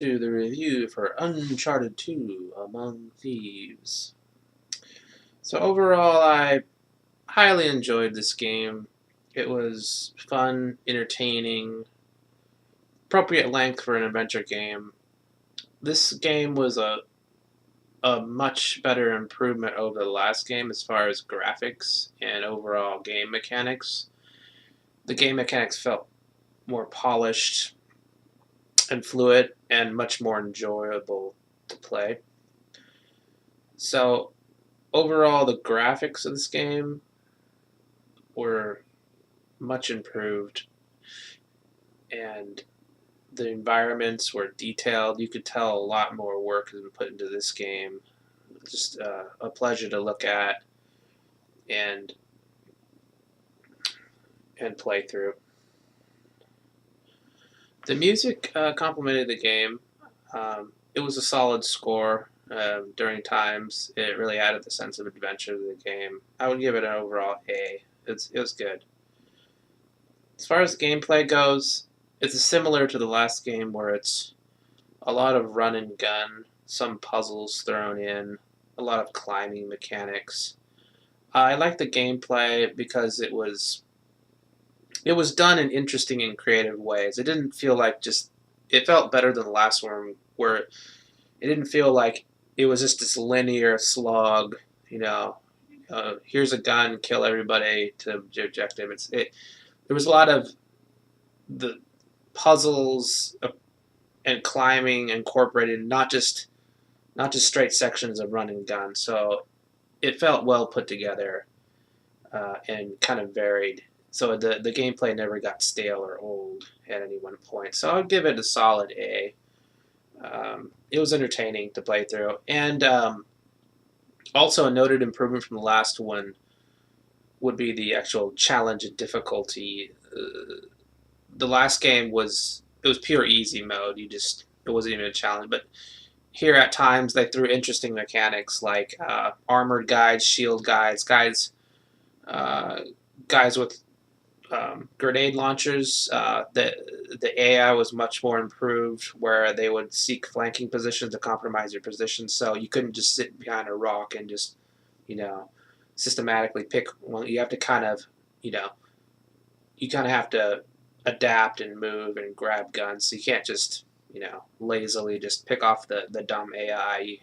To the review for Uncharted 2 Among Thieves. So overall, I highly enjoyed this game. It was fun, entertaining, appropriate length for an adventure game. This game was a much better improvement over the last game as far as graphics and overall game mechanics. The game mechanics felt more polished and fluid and much more enjoyable to play. So overall, the graphics of this game were much improved, and the environments were detailed. You could tell a lot more work has been put into this game. Just a pleasure to look at and play through. The music complemented the game. It was a solid score during times. It really added the sense of adventure to the game. I would give it an overall A. It was good. As far as gameplay goes, it's similar to the last game where it's a lot of run and gun, some puzzles thrown in, a lot of climbing mechanics. I like the gameplay because it was done in interesting and creative ways. It didn't feel like just it felt better than the last one where it didn't feel like it was just this linear slog, you know, here's a gun, kill everybody to the objective. There was a lot of the puzzles and climbing incorporated, not just straight sections of run and gun. So it felt well put together and kind of varied. So the gameplay never got stale or old at any one point. So I'd give it a solid A. It was entertaining to play through, and also a noted improvement from the last one would be the actual challenge and difficulty. The last game was pure easy mode. It wasn't even a challenge, but here at times they threw interesting mechanics like armored guides, shield uh, guys with grenade launchers. The AI was much more improved, where they would seek flanking positions to compromise your position, so you couldn't just sit behind a rock and just you know systematically pick one. You have to you know you kind of have to adapt and move and grab guns. So you can't just lazily just pick off the dumb AI.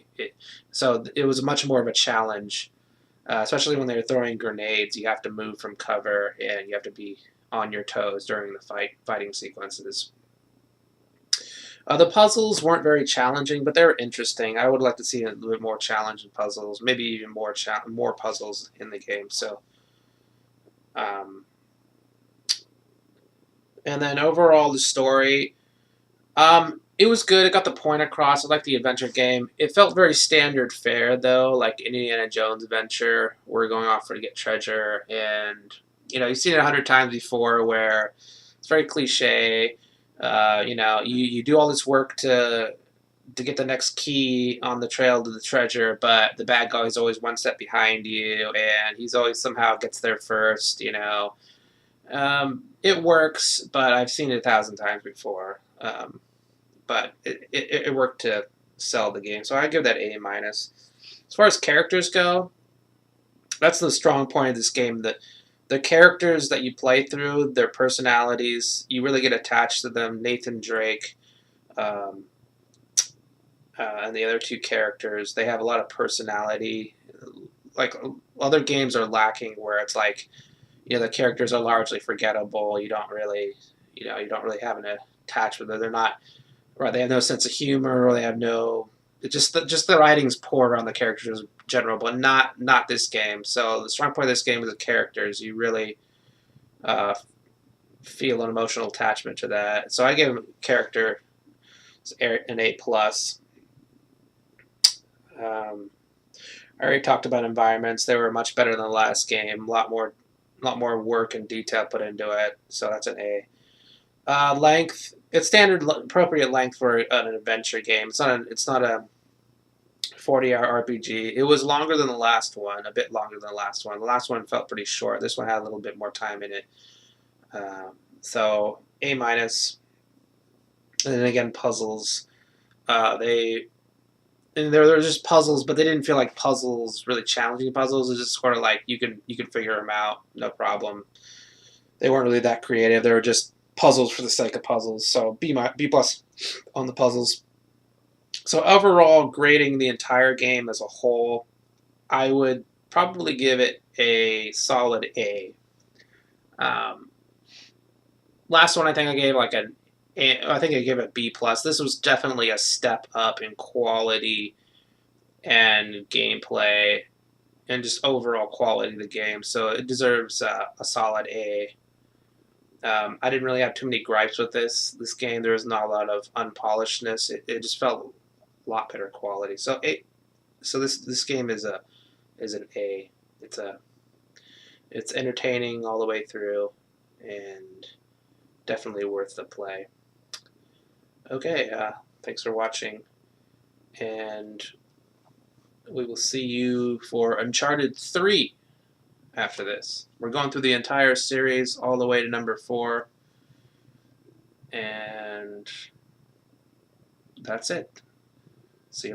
So it was much more of a challenge, especially when they're throwing grenades. You have to move from cover and you have to be on your toes during the fighting sequences. The puzzles weren't very challenging, but they were interesting. I would like to see a little bit more challenging puzzles, maybe even more puzzles in the game. So, um, and then overall, the story, it was good. It got the point across. I like the adventure game. It felt very standard fare, though, like Indiana Jones adventure. We're going off to get treasure, and you've seen it 100 times before, where it's very cliche. You do all this work to get the next key on the trail to the treasure, but the bad guy is always one step behind you, and he's always somehow gets there first. It works, but I've seen it 1,000 times before. But it worked to sell the game, so I give that A minus. As far as characters go, that's the strong point of this game. That the characters that you play through, their personalities, you really get attached to them. Nathan Drake, um, and the other two characters, they have a lot of personality. Like other games are lacking, where it's like the characters are largely forgettable. You don't really have an attachment. They're not right. They have no sense of humor, or they have no. Just the writing's poor on the characters in general, but not this game. So the strong point of this game is the characters. You really uh, feel an emotional attachment to that. So I give character an A plus. Um, I already talked about environments. They were much better than the last game. A lot more work and detail put into it. So that's an A. Length. It's standard appropriate length for an adventure game. It's not a 40-hour RPG. It was longer than the last one, a bit longer than the last one. The last one felt pretty short. This one had a little bit more time in it. So A minus. And then again, puzzles. They and they're just puzzles, but they didn't feel like puzzles, really challenging puzzles. It's just sort of like you can figure them out, no problem. They weren't really that creative. They were just puzzles for the sake of puzzles. So B plus on the puzzles. So overall, grading the entire game as a whole, I would probably give it a solid A. Um, Last one I think I gave like I think I gave it B plus. This was definitely a step up in quality and gameplay and just overall quality of the game. So it deserves a solid A. I didn't really have too many gripes with this game. There was not a lot of unpolishedness. It just felt a lot better quality. So this game is an A. It's a it's entertaining all the way through, and definitely worth the play. Okay, thanks for watching, and we will see you for Uncharted 3 after this. We're going through the entire series all the way to number 4, and that's it. See you later.